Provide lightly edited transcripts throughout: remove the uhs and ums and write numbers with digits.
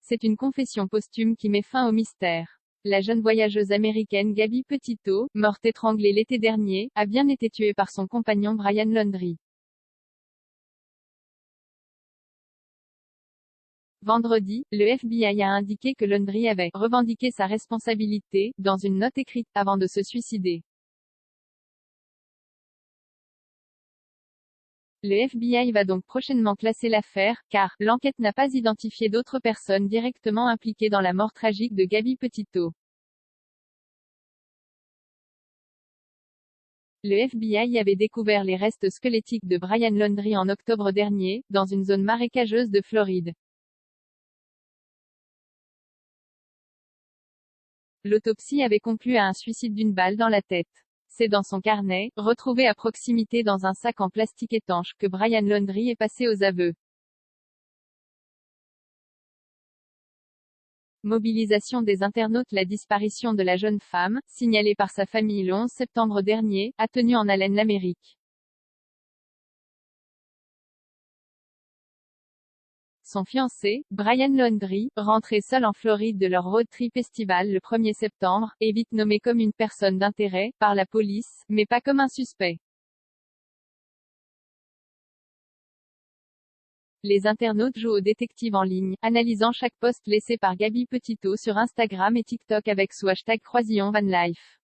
C'est une confession posthume qui met fin au mystère. La jeune voyageuse américaine Gabby Petito, morte étranglée l'été dernier, a bien été tuée par son compagnon Brian Laundrie. Vendredi, le FBI a indiqué que Laundrie avait revendiqué sa responsabilité, dans une note écrite, avant de se suicider. Le FBI va donc prochainement classer l'affaire, car l'enquête n'a pas identifié d'autres personnes directement impliquées dans la mort tragique de Gabby Petito. Le FBI avait découvert les restes squelettiques de Brian Laundrie en octobre dernier, dans une zone marécageuse de Floride. L'autopsie avait conclu à un suicide d'une balle dans la tête. C'est dans son carnet, retrouvé à proximité dans un sac en plastique étanche, que Brian Laundrie est passé aux aveux. Mobilisation des internautes. La disparition de la jeune femme, signalée par sa famille le 11 septembre dernier, a tenu en haleine l'Amérique. Son fiancé, Brian Laundrie, rentré seul en Floride de leur road trip estival le 1er septembre, est vite nommé comme une personne d'intérêt, par la police, mais pas comme un suspect. Les internautes jouent au détective en ligne, analysant chaque post laissé par Gabby Petito sur Instagram et TikTok avec sous hashtag #CroisillonVanLife.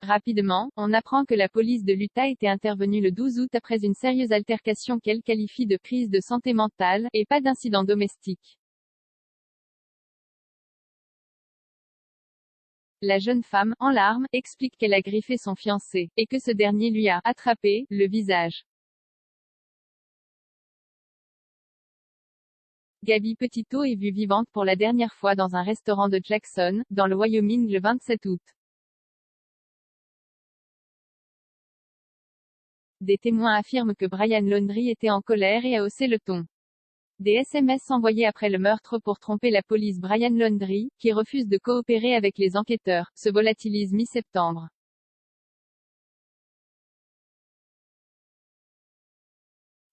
Rapidement, on apprend que la police de l'Utah était intervenue le 12 août après une sérieuse altercation qu'elle qualifie de crise de santé mentale, et pas d'incident domestique. La jeune femme, en larmes, explique qu'elle a griffé son fiancé, et que ce dernier lui a attrapé le visage. Gabby Petito est vue vivante pour la dernière fois dans un restaurant de Jackson, dans le Wyoming le 27 août. Des témoins affirment que Brian Laundrie était en colère et a haussé le ton. Des SMS envoyés après le meurtre pour tromper la police. Brian Laundrie, qui refuse de coopérer avec les enquêteurs, se volatilise mi-septembre.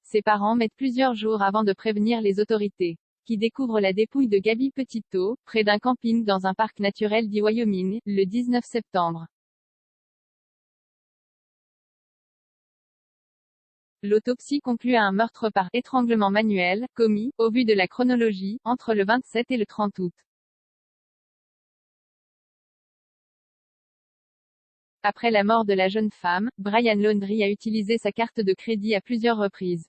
Ses parents mettent plusieurs jours avant de prévenir les autorités, qui découvrent la dépouille de Gabby Petito, près d'un camping dans un parc naturel du Wyoming, le 19 septembre. L'autopsie conclut à un meurtre par étranglement manuel, commis, au vu de la chronologie, entre le 27 et le 30 août. Après la mort de la jeune femme, Brian Laundrie a utilisé sa carte de crédit à plusieurs reprises.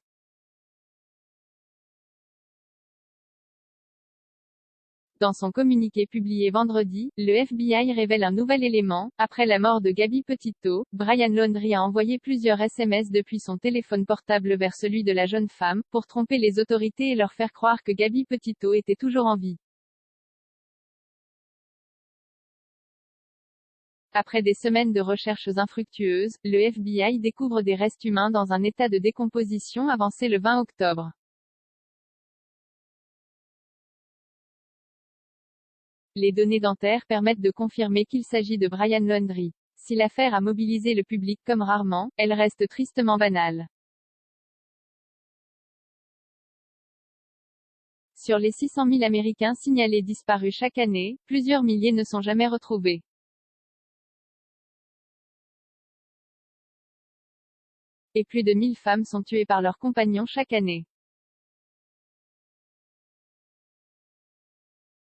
Dans son communiqué publié vendredi, le FBI révèle un nouvel élément. Après la mort de Gabby Petito, Brian Laundrie a envoyé plusieurs SMS depuis son téléphone portable vers celui de la jeune femme, pour tromper les autorités et leur faire croire que Gabby Petito était toujours en vie. Après des semaines de recherches infructueuses, le FBI découvre des restes humains dans un état de décomposition avancé le 20 octobre. Les données dentaires permettent de confirmer qu'il s'agit de Brian Laundrie. Si l'affaire a mobilisé le public comme rarement, elle reste tristement banale. Sur les 600 000 Américains signalés disparus chaque année, plusieurs milliers ne sont jamais retrouvés. Et plus de 1000 femmes sont tuées par leurs compagnons chaque année.